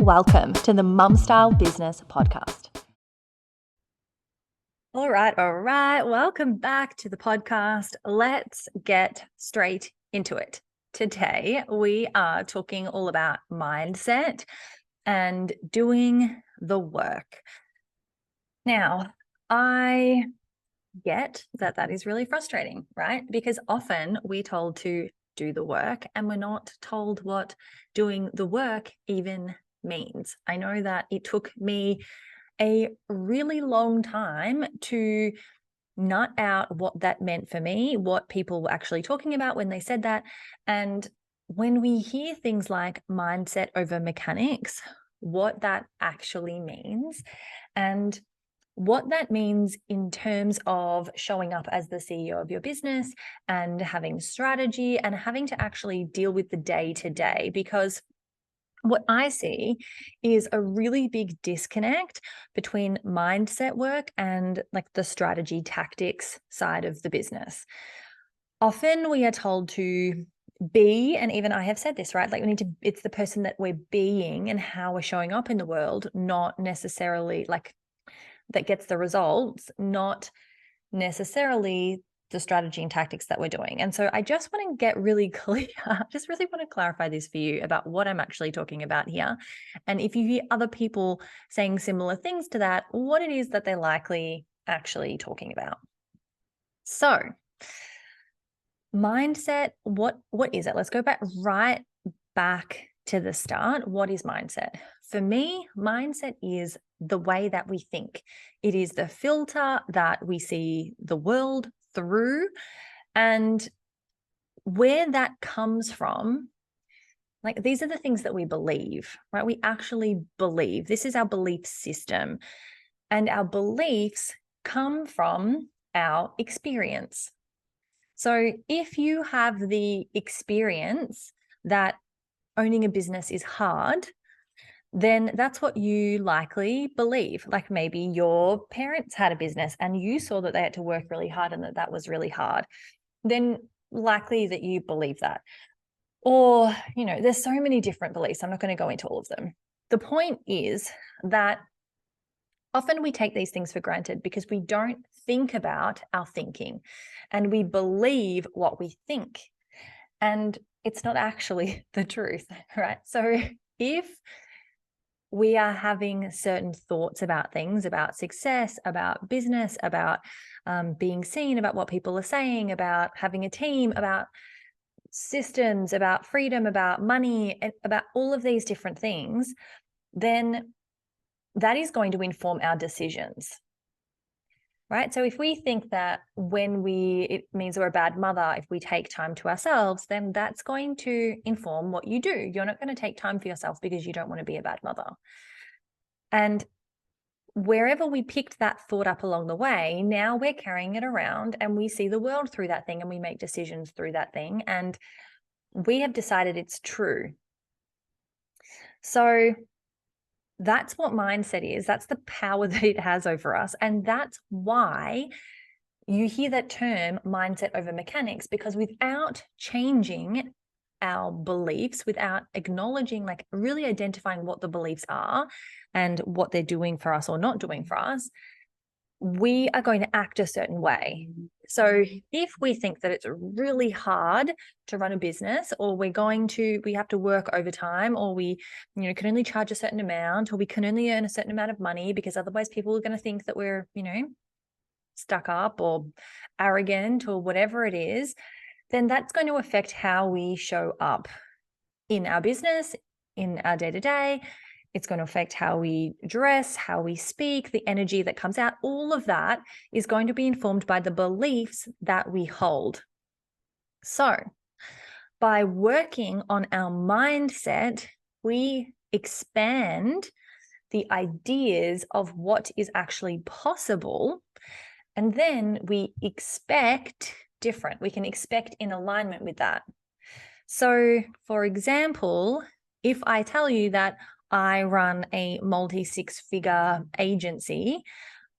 welcome to the Mumstyle Business Podcast. All right. Welcome back to the podcast. Let's get straight into it. Today, we are talking all about mindset and doing the work. Now, I get that is really frustrating, right? Because often we're told to do the work and we're not told what doing the work even means. I know that it took me a really long time to nut out what that meant for me, what people were actually talking about when they said that. And when we hear things like mindset over mechanics, what that actually means and what that means in terms of showing up as the CEO of your business and having strategy and having to actually deal with the day-to-day, because what I see is a really big disconnect between mindset work and like the strategy tactics side of the business. Often we are told to be, and even I have said this, right? Like it's the person that we're being and how we're showing up in the world, not necessarily like that gets the results, not necessarily the strategy and tactics that we're doing. And so I just want to get really clear, just really want to clarify this for you about what I'm actually talking about here. And if you hear other people saying similar things to that, what it is that they're likely actually talking about. So mindset, what is it? Let's go back to the start. What is mindset? For me, mindset is the way that we think. It is the filter that we see the world through. And where that comes from, like these are the things that we believe, right? We actually believe. This is our belief system. And our beliefs come from our experience. So if you have the experience that owning a business is hard, then that's what you likely believe. Like maybe your parents had a business and you saw that they had to work really hard and that was really hard. Then likely that you believe that. Or, there's so many different beliefs. I'm not going to go into all of them. The point is that often we take these things for granted because we don't think about our thinking and we believe what we think. And it's not actually the truth, right? So if we are having certain thoughts about things, about success, about business, about being seen, about what people are saying, about having a team, about systems, about freedom, about money, and about all of these different things, then that is going to inform our decisions. Right? So if we think that it means we're a bad mother, if we take time to ourselves, then that's going to inform what you do. You're not going to take time for yourself because you don't want to be a bad mother. And wherever we picked that thought up along the way, now we're carrying it around and we see the world through that thing and we make decisions through that thing. And we have decided it's true. So that's what mindset is. That's the power that it has over us. And that's why you hear that term mindset over mechanics, because without changing our beliefs, without acknowledging, like really identifying what the beliefs are and what they're doing for us or not doing for us, we are going to act a certain way. So if we think that it's really hard to run a business, or we have to work overtime, or we, can only charge a certain amount, or we can only earn a certain amount of money because otherwise people are going to think that we're, stuck up or arrogant or whatever it is, then that's going to affect how we show up in our business, in our day-to-day. It's going to affect how we dress, how we speak, the energy that comes out. All of that is going to be informed by the beliefs that we hold. So by working on our mindset, we expand the ideas of what is actually possible. And then we expect different. We can expect in alignment with that. So for example, if I tell you that I run a multi-six-figure agency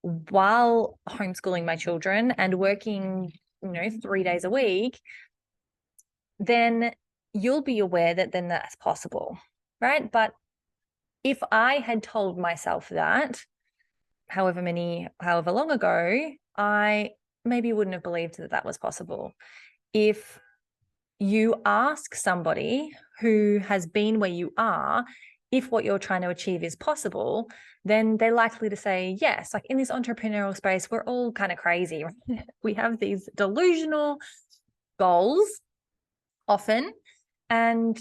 while homeschooling my children and working, 3 days a week, then you'll be aware that then that's possible, right? But if I had told myself that, however long ago, I maybe wouldn't have believed that that was possible. If you ask somebody who has been where you are, if what you're trying to achieve is possible, then they're likely to say yes. Like in this entrepreneurial space, we're all kind of crazy. Right? We have these delusional goals often, and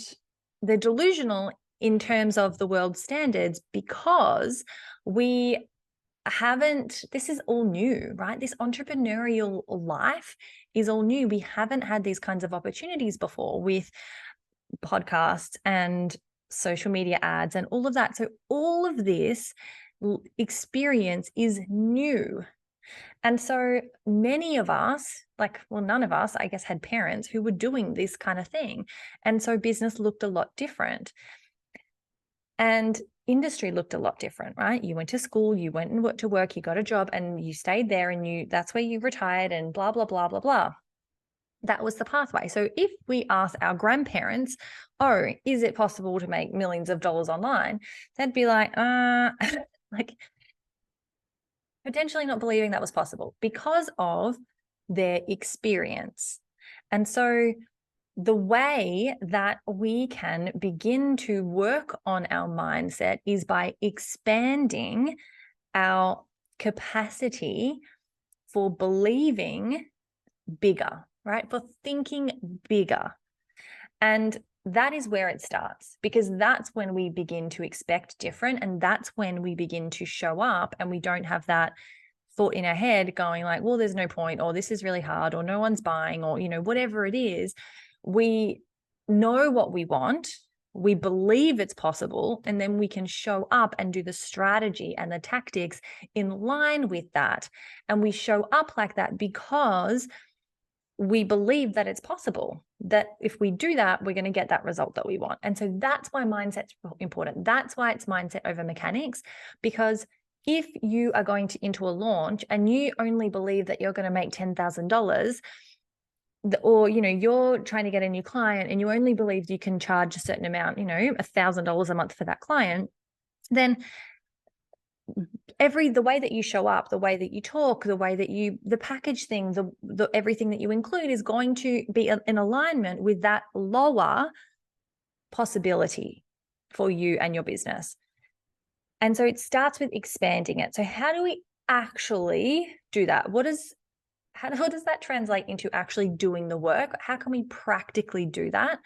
they're delusional in terms of the world's standards because we haven't, this is all new, right? This entrepreneurial life is all new. We haven't had these kinds of opportunities before with podcasts and social media ads and all of that. So all of this experience is new. And so many of us, none of us, I guess, had parents who were doing this kind of thing. And so business looked a lot different. And industry looked a lot different, right? You went to school, you went to work, you got a job, and you stayed there, and that's where you retired, and blah, blah, blah, blah, blah. That was the pathway. So if we ask our grandparents, oh, is it possible to make millions of dollars online? They'd be like, like potentially not believing that was possible because of their experience. And so the way that we can begin to work on our mindset is by expanding our capacity for believing bigger, right? For thinking bigger. And that is where it starts, because that's when we begin to expect different. And that's when we begin to show up and we don't have that thought in our head going like, well, there's no point, or this is really hard, or no one's buying, or, whatever it is. We know what we want, we believe it's possible, and then we can show up and do the strategy and the tactics in line with that. And we show up like that because we believe that it's possible, that if we do that, we're going to get that result that we want. And so that's why mindset's important. That's why it's mindset over mechanics, because if you are going into a launch and you only believe that you're going to make $10,000, or you're trying to get a new client and you only believe you can charge a certain amount, $1,000 a month for that client, then the way that you show up, the way that you talk, the package thing, the everything that you include is going to be in alignment with that lower possibility for you and your business. And so it starts with expanding it. So how do we actually do that? How does that translate into actually doing the work? How can we practically do that?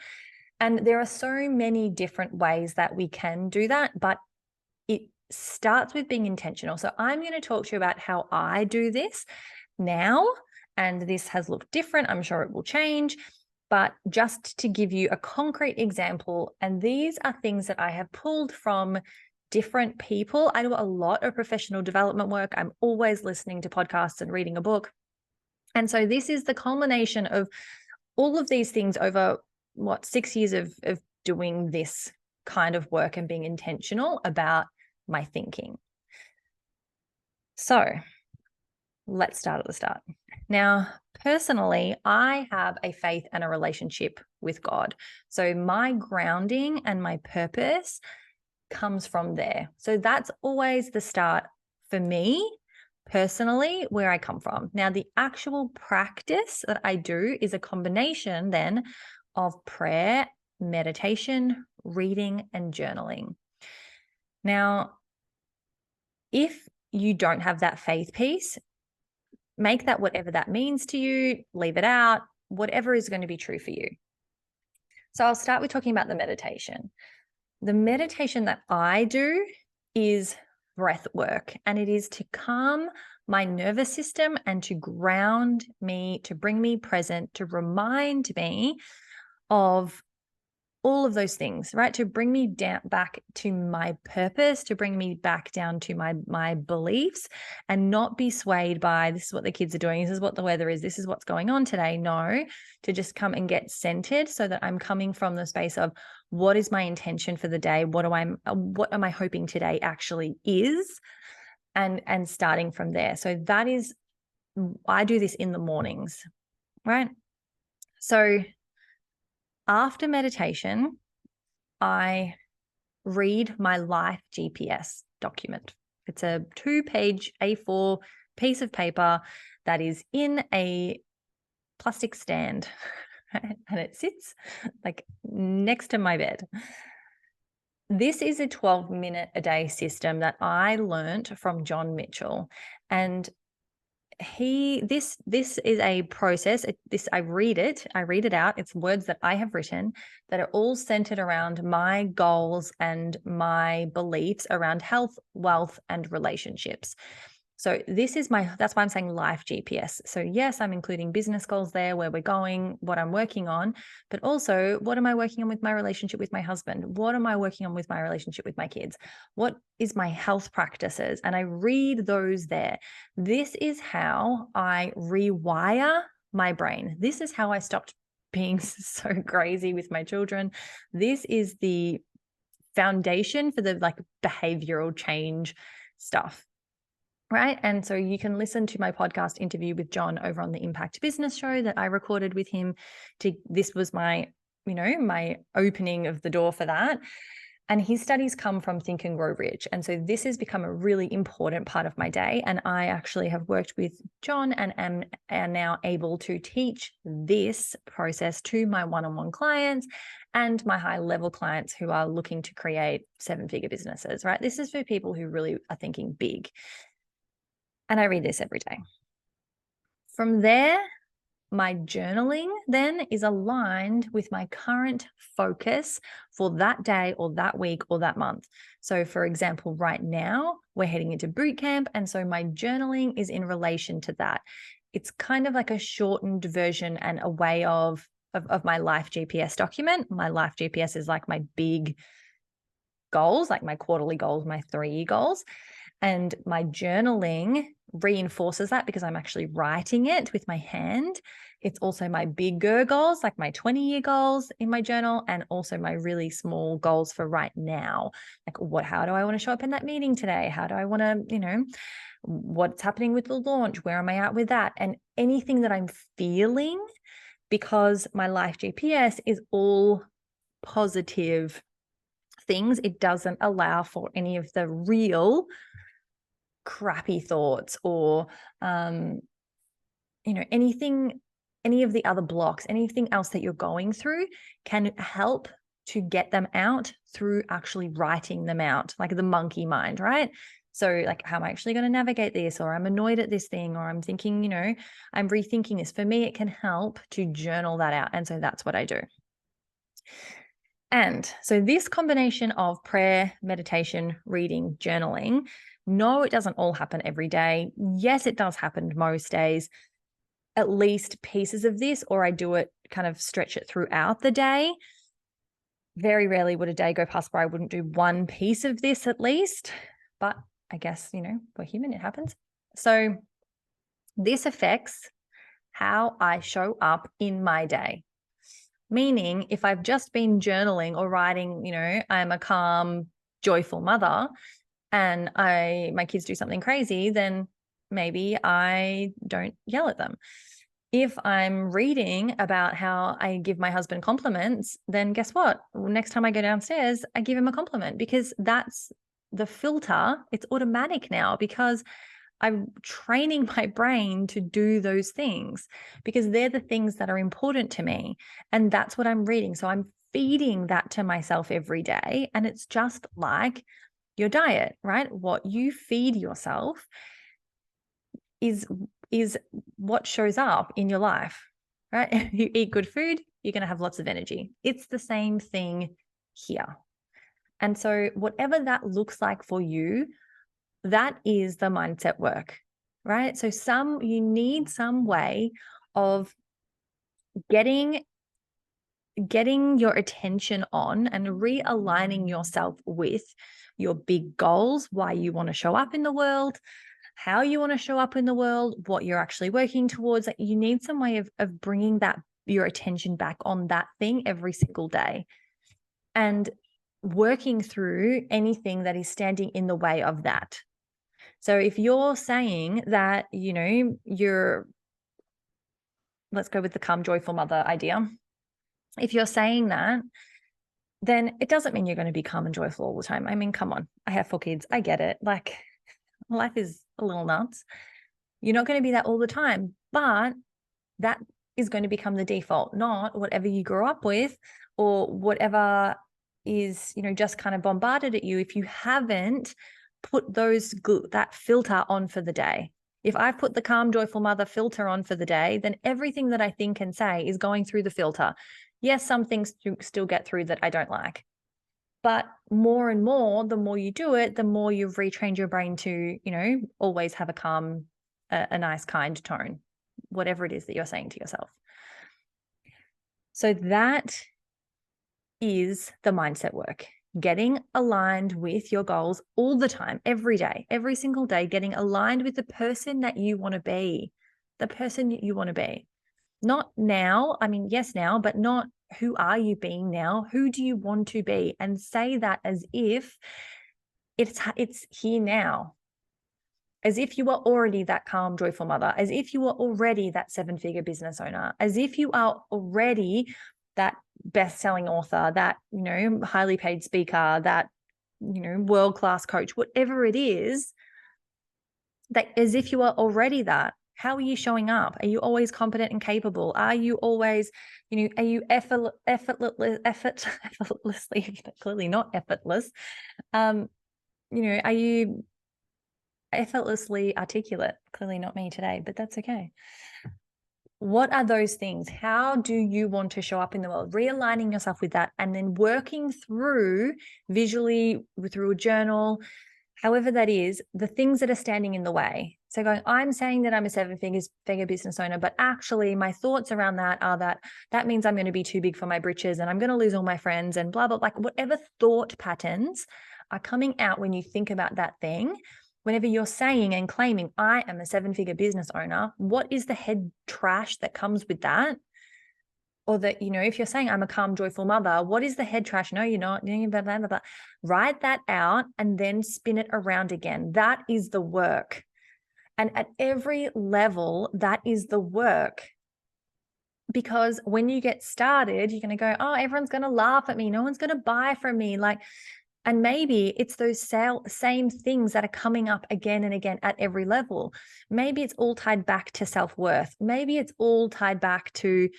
And there are so many different ways that we can do that, but it starts with being intentional. So I'm going to talk to you about how I do this now, and this has looked different. I'm sure it will change, but just to give you a concrete example, and these are things that I have pulled from different people. I do a lot of professional development work. I'm always listening to podcasts and reading a book. And so this is the culmination of all of these things over 6 years of doing this kind of work and being intentional about my thinking. So let's start at the start. Now, personally, I have a faith and a relationship with God. So my grounding and my purpose comes from there. So that's always the start for me personally, where I come from. Now, the actual practice that I do is a combination then of prayer, meditation, reading, and journaling. Now, if you don't have that faith piece, make that whatever that means to you, leave it out, whatever is going to be true for you. So I'll start with talking about the meditation. The meditation that I do is breath work, and it is to calm my nervous system and to ground me, to bring me present, to remind me of all of those things, right? To bring me down back to my purpose, to bring me back down to my beliefs, and not be swayed by this is what the kids are doing, this is what the weather is, this is what's going on today. No, to just come and get centered so that I'm coming from the space of what is my intention for the day? What am I hoping today actually is? And starting from there. So that is, I do this in the mornings, right? So after meditation, I read my life GPS document. It's a 2-page A4 piece of paper that is in a plastic stand, and it sits like next to my bed. This is a 12-minute a day system that I learned from John Mitchell. And this is a process. I read it out. It's words that I have written that are all centered around my goals and my beliefs around health, wealth, and relationships. So that's why I'm saying life GPS. So yes, I'm including business goals there, where we're going, what I'm working on, but also what am I working on with my relationship with my husband? What am I working on with my relationship with my kids? What is my health practices? And I read those there. This is how I rewire my brain. This is how I stopped being so crazy with my children. This is the foundation for the behavioral change stuff. Right. And so you can listen to my podcast interview with John over on the Impact Business show that I recorded with him. This was my opening of the door for that. And his studies come from Think and Grow Rich. And so this has become a really important part of my day. And I actually have worked with John and am now able to teach this process to my one-on-one clients and my high-level clients who are looking to create 7-figure businesses, right? This is for people who really are thinking big. And I read this every day. From there, my journaling then is aligned with my current focus for that day or that week or that month. So for example, right now we're heading into boot camp. And so my journaling is in relation to that. It's kind of like a shortened version and a way of my life GPS document. My life GPS is like my big goals, like my quarterly goals, my 3-year goals. And my journaling reinforces that because I'm actually writing it with my hand. It's also my bigger goals, like my 20-year goals in my journal, and also my really small goals for right now. Like how do I want to show up in that meeting today? How do I want to, what's happening with the launch? Where am I at with that? And anything that I'm feeling, because my life GPS is all positive things. It doesn't allow for any of the real crappy thoughts or any of the other blocks, anything else that you're going through can help to get them out through actually writing them out, like the monkey mind, right? So like, how am I actually going to navigate this? Or I'm annoyed at this thing, or I'm thinking, I'm rethinking this. For me, it can help to journal that out. And so that's what I do. And so this combination of prayer, meditation, reading, journaling, no, it doesn't all happen every day. Yes, it does happen most days, at least pieces of this, or I do it kind of stretch it throughout the day. Very rarely would a day go past where I wouldn't do one piece of this at least, but I guess, we're human, it happens. So this affects how I show up in my day. Meaning if I've just been journaling or writing, I'm a calm, joyful mother, and my kids do something crazy, then maybe I don't yell at them. If I'm reading about how I give my husband compliments, then guess what? Next time I go downstairs, I give him a compliment, because that's the filter. It's automatic now because I'm training my brain to do those things because they're the things that are important to me. And that's what I'm reading. So I'm feeding that to myself every day. And it's just like your diet, right? What you feed yourself is what shows up in your life, right? If you eat good food, you're going to have lots of energy. It's the same thing here. And so whatever that looks like for you, that is the mindset work, right? So you need some way of getting your attention on and realigning yourself with your big goals, why you want to show up in the world, how you want to show up in the world, what you're actually working towards. Like, you need some way of bringing your attention back on that thing every single day and working through anything that is standing in the way of that. So if you're saying that, let's go with the calm, joyful mother idea. If you're saying that then it doesn't mean you're going to be calm and joyful all the time. I mean, come on, I have 4 kids. I get it. Like, life is a little nuts. You're not going to be that all the time, but that is going to become the default, not whatever you grew up with or whatever is, just kind of bombarded at you. If you haven't put that filter on for the day, if I've put the calm, joyful mother filter on for the day, then everything that I think and say is going through the filter. Yes, some things still get through that I don't like, but more and more, the more you do it, the more you've retrained your brain to, always have a calm, a nice, kind tone, whatever it is that you're saying to yourself. So that is the mindset work. Getting aligned with your goals all the time, every day, every single day, getting aligned with the person that you want to be, the person you want to be. Not now, I mean, yes, now, but not who are you being now? Who do you want to be? And say that as if it's here now, as if you are already that calm, joyful mother, as if you are already that 7-figure business owner, as if you are already that best-selling author, that, highly paid speaker, that, world-class coach, whatever it is, that as if you are already that. How are you showing up? Are you always competent and capable? Are you always, are you effortlessly, clearly not effortless. Are you effortlessly articulate? Clearly not me today, but that's okay. What are those things? How do you want to show up in the world? Realigning yourself with that and then working through visually through a journal, however that is, the things that are standing in the way. So going, I'm saying that I'm a 7-figure business owner, but actually my thoughts around that are that means I'm going to be too big for my britches and I'm going to lose all my friends and blah, blah, like whatever thought patterns are coming out when you think about that thing. Whenever you're saying and claiming, I am a 7-figure business owner, what is the head trash that comes with that? Or that, if you're saying I'm a calm, joyful mother, what is the head trash? No, you're not. Blah, blah, blah, blah. Write that out and then spin it around again. That is the work. And at every level, that is the work. Because when you get started, you're going to go, oh, everyone's going to laugh at me. No one's going to buy from me. And maybe it's those same things that are coming up again and again at every level. Maybe it's all tied back to self-worth. Maybe it's all tied back to,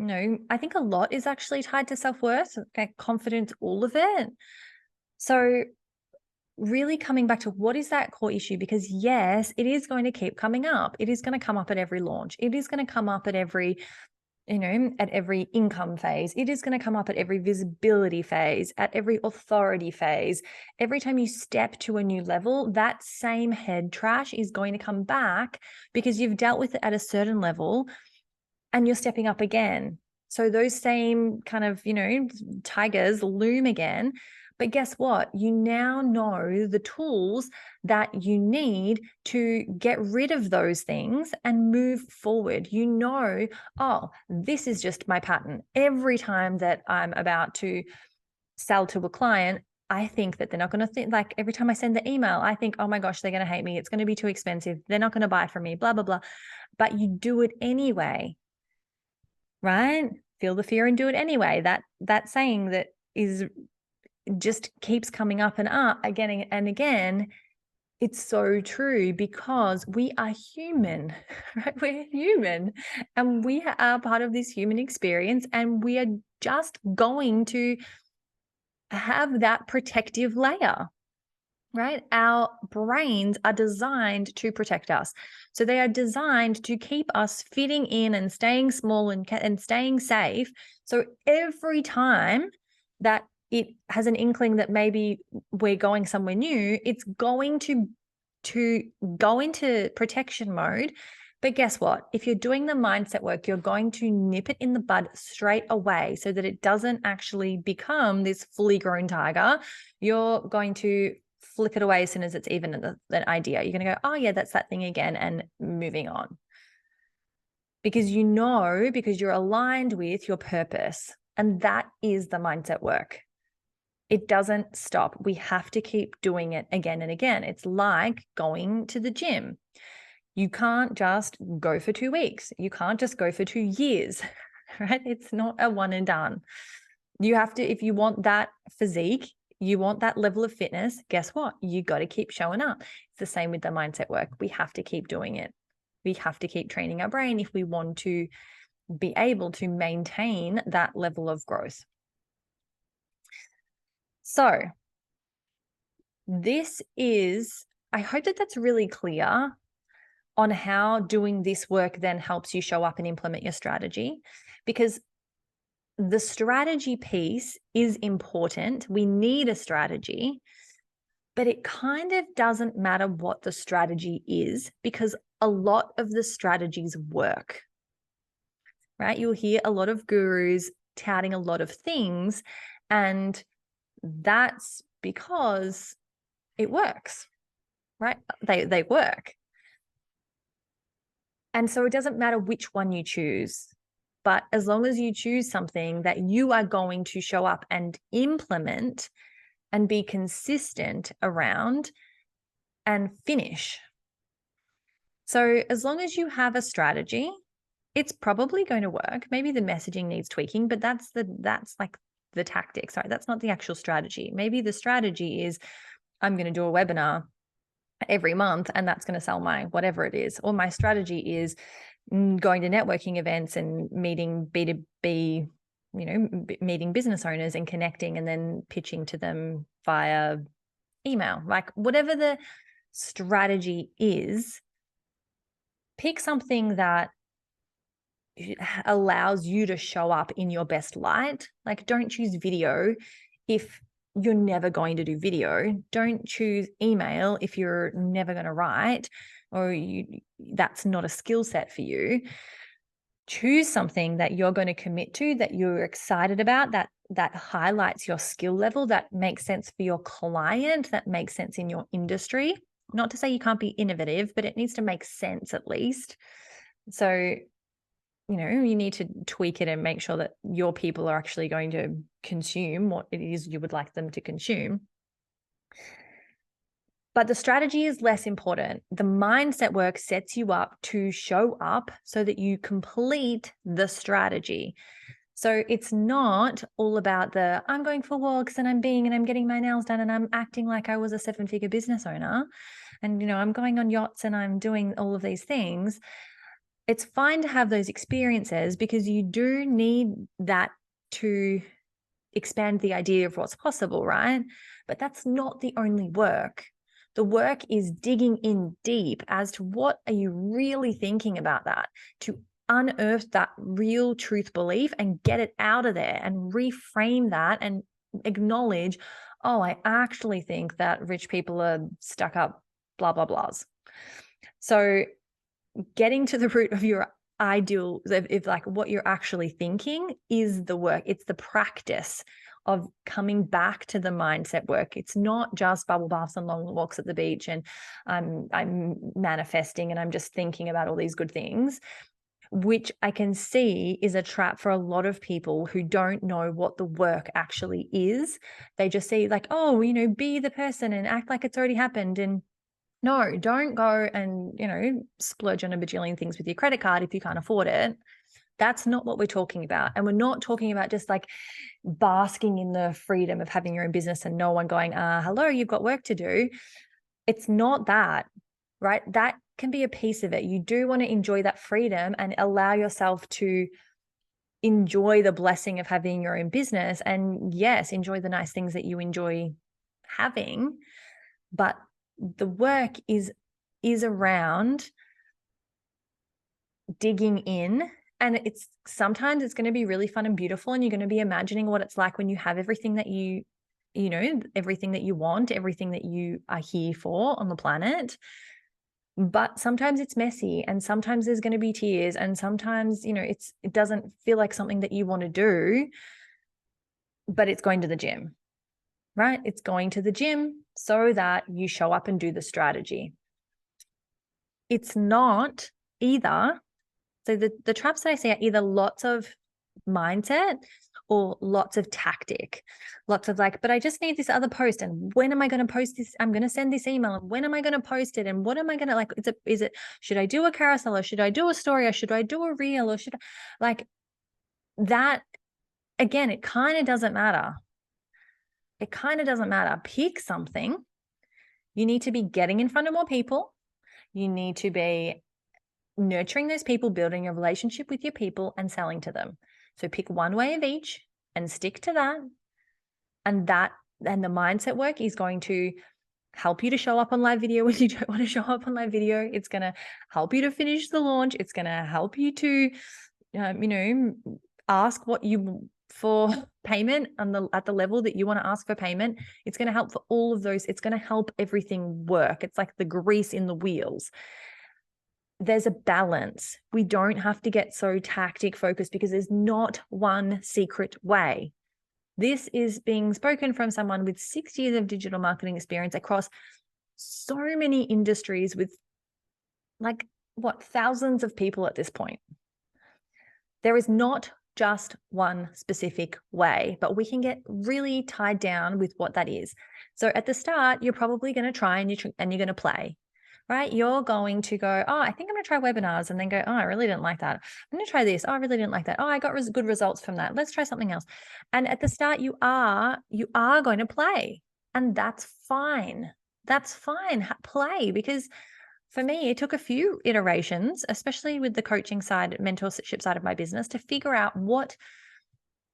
I think a lot is actually tied to self-worth, confidence, all of it. So really coming back to what is that core issue? Because yes, it is going to keep coming up. It is going to come up at every launch. It is going to come up at every at every income phase. It is going to come up at every visibility phase, at every authority phase. Every time you step to a new level, that same head trash is going to come back because you've dealt with it at a certain level and you're stepping up again. So those same kind of, tigers loom again. But guess what? You now know the tools that you need to get rid of those things and move forward. Oh, this is just my pattern. Every time that I'm about to sell to a client, I think that they're not going to think, like every time I send the email, I think, oh my gosh, they're going to hate me. It's going to be too expensive. They're not going to buy from me, blah, blah, blah. But you do it anyway, right? Feel the fear and do it anyway. That saying that is just keeps coming up and up again and again. It's so true because we are human, right? We're human and we are part of this human experience and we are just going to have that protective layer, right? Our brains are designed to protect us. So they are designed to keep us fitting in and staying small and staying safe. So every time that it has an inkling that maybe we're going somewhere new, it's going to go into protection mode. But guess what? If you're doing the mindset work, you're going to nip it in the bud straight away so that it doesn't actually become this fully grown tiger. You're going to flip it away as soon as it's even an idea. You're going to go, oh yeah, that's that thing again, and moving on. Because you're aligned with your purpose. And that is the mindset work. It doesn't stop. We have to keep doing it again and again. It's like going to the gym. You can't just go for 2 weeks. You can't just go for 2 years, right? It's not a one and done. You have to, if you want that physique, you want that level of fitness, guess what? You got to keep showing up. It's the same with the mindset work. We have to keep doing it. We have to keep training our brain if we want to be able to maintain that level of growth. So I hope that that's really clear on how doing this work then helps you show up and implement your strategy, because the strategy piece is important. We need a strategy, but it kind of doesn't matter what the strategy is, because a lot of the strategies work, right? You'll hear a lot of gurus touting a lot of things, and that's because it works, right? They work. And so it doesn't matter which one you choose, but as long as you choose something that you are going to show up and implement and be consistent around and finish. So as long as you have a strategy, it's probably going to work. Maybe the messaging needs tweaking, but that's like the tactics, right? That's not the actual strategy. Maybe the strategy is, I'm going to do a webinar every month and that's going to sell my whatever it is. Or my strategy is going to networking events and meeting B2B, meeting business owners and connecting and then pitching to them via email. Like whatever the strategy is, pick something that allows you to show up in your best light. Like don't choose video if you're never going to do video. Don't choose email if you're never going to write, or that's not a skill set for you. Choose something that you're going to commit to, that you're excited about, that highlights your skill level, that makes sense for your client, that makes sense in your industry. Not to say you can't be innovative, but it needs to make sense at least. So, you need to tweak it and make sure that your people are actually going to consume what it is you would like them to consume. But the strategy is less important. The mindset work sets you up to show up so that you complete the strategy. So it's not all about I'm going for walks and I'm getting my nails done and I'm acting like I was a 7-figure business owner. And, I'm going on yachts and I'm doing all of these things. It's fine to have those experiences because you do need that to expand the idea of what's possible, right? But that's not the only work. The work is digging in deep as to what are you really thinking about that, to unearth that real truth belief and get it out of there and reframe that and acknowledge, oh, I actually think that rich people are stuck up, blah, blah, blahs. So getting to the root of your ideal, if like what you're actually thinking is the work. It's the practice of coming back to the mindset work. It's not just bubble baths and long walks at the beach and I'm manifesting and I'm just thinking about all these good things, which I can see is a trap for a lot of people who don't know what the work actually is. They just see like, oh, be the person and act like it's already happened. And no, don't go and, splurge on a bajillion things with your credit card if you can't afford it. That's not what we're talking about. And we're not talking about just like basking in the freedom of having your own business and no one going, hello, you've got work to do. It's not that, right? That can be a piece of it. You do want to enjoy that freedom and allow yourself to enjoy the blessing of having your own business. And yes, enjoy the nice things that you enjoy having. But the work is around digging in. And sometimes it's going to be really fun and beautiful. And you're going to be imagining what it's like when you have everything that everything that you want, everything that you are here for on the planet. But sometimes it's messy and sometimes there's going to be tears and sometimes, it doesn't feel like something that you want to do, but it's going to the gym, right? It's going to the gym so that you show up and do the strategy. It's not either. So the traps that I see are either lots of mindset or lots of tactic, lots of like, but I just need this other post. And when am I going to post this? I'm going to send this email. And when am I going to post it? And what am I going to like? Should I do a carousel or should I do a story or should I do a reel or should I like that? again, it kind of doesn't matter. It kind of doesn't matter. Pick something. You need to be getting in front of more people. You need to be nurturing those people, building a relationship with your people, and selling to them. So pick one way of each and stick to that. And the mindset work is going to help you to show up on live video when you don't want to show up on live video. It's going to help you to finish the launch. It's going to help you to, ask what you for payment at the level that you want to ask for payment. It's going to help for all of those. It's going to help everything work. It's like the grease in the wheels. There's a balance. We don't have to get so tactic focused because there's not one secret way. This is being spoken from someone with 6 years of digital marketing experience across so many industries with thousands of people at this point. There is not just one specific way, but we can get really tied down with what that is. So at the start, you're probably going to try and you're going to play, right? You're going to go, oh, I think I'm going to try webinars, and then go, oh, I really didn't like that. I'm going to try this. Oh, I really didn't like that. Oh, I got good results from that. Let's try something else. And at the start, you are going to play, and that's fine. That's fine. Play, because for me, it took a few iterations, especially with the coaching side, mentorship side of my business, to figure out what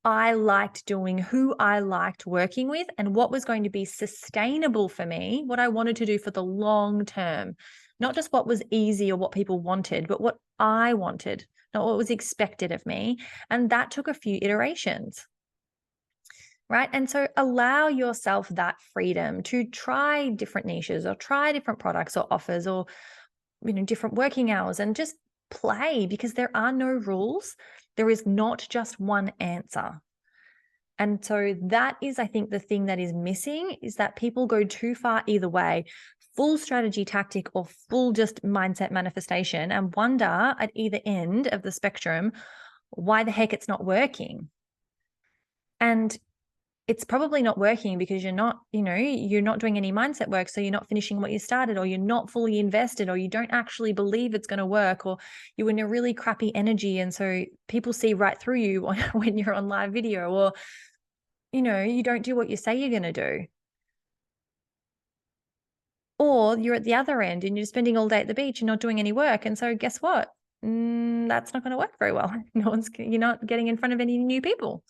I liked doing, who I liked working with, and what was going to be sustainable for me, what I wanted to do for the long term, not just what was easy or what people wanted, but what I wanted, not what was expected of me. And that took a few iterations. Right. And so allow yourself that freedom to try different niches or try different products or offers or, different working hours, and just play, because there are no rules. There is not just one answer. And so that is, I think, the thing that is missing, is that people go too far either way, full strategy tactic or full just mindset manifestation, and wonder at either end of the spectrum why the heck it's not working. And it's probably not working because you're not doing any mindset work. So you're not finishing what you started, or you're not fully invested, or you don't actually believe it's going to work, or you're in a really crappy energy. And so people see right through you when you're on live video, or, you don't do what you say you're going to do. Or you're at the other end and you're spending all day at the beach and not doing any work. And so guess what? That's not going to work very well. You're not getting in front of any new people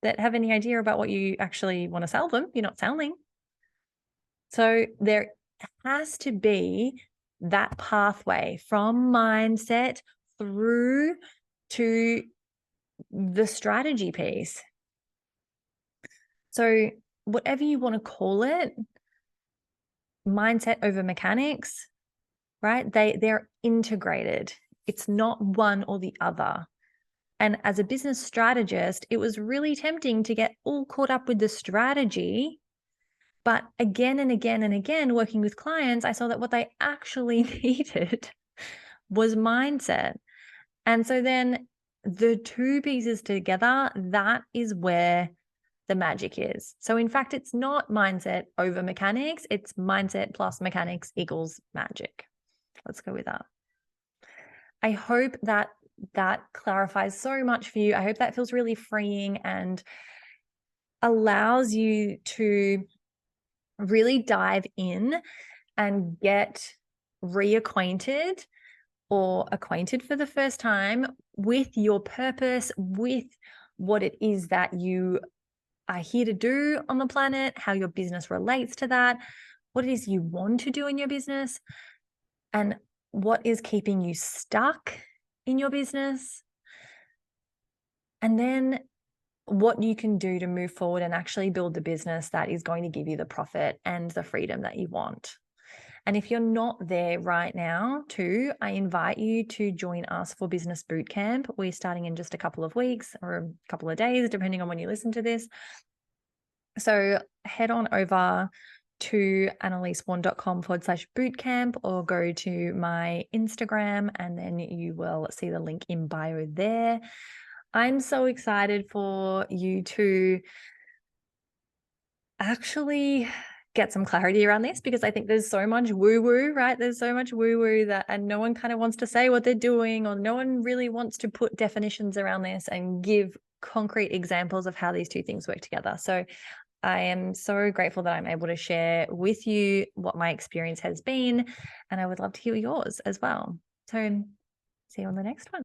that have any idea about what you actually want to sell them. You're not selling. So there has to be that pathway from mindset through to the strategy piece. So whatever you want to call it, mindset over mechanics, right? They're integrated. It's not one or the other. And as a business strategist, it was really tempting to get all caught up with the strategy. But again and again and again, working with clients, I saw that what they actually needed was mindset. And so then the two pieces together, that is where the magic is. So in fact, it's not mindset over mechanics. It's mindset plus mechanics equals magic. Let's go with that. I hope that clarifies so much for you. I hope that feels really freeing and allows you to really dive in and get reacquainted or acquainted for the first time with your purpose, with what it is that you are here to do on the planet, how your business relates to that, what it is you want to do in your business, and what is keeping you stuck in your business, and then what you can do to move forward and actually build the business that is going to give you the profit and the freedom that you want. And if you're not there right now too, I invite you to join us for Business Bootcamp. We're starting in just a couple of weeks or a couple of days, depending on when you listen to this. So head on over to annalisewan.com/bootcamp or go to my Instagram, and then you will see the link in bio there. I'm so excited for you to actually get some clarity around this, because I think there's so much woo-woo, right? There's so much woo-woo and no one kind of wants to say what they're doing, or no one really wants to put definitions around this and give concrete examples of how these two things work together. So I am so grateful that I'm able to share with you what my experience has been, and I would love to hear yours as well. So see you on the next one.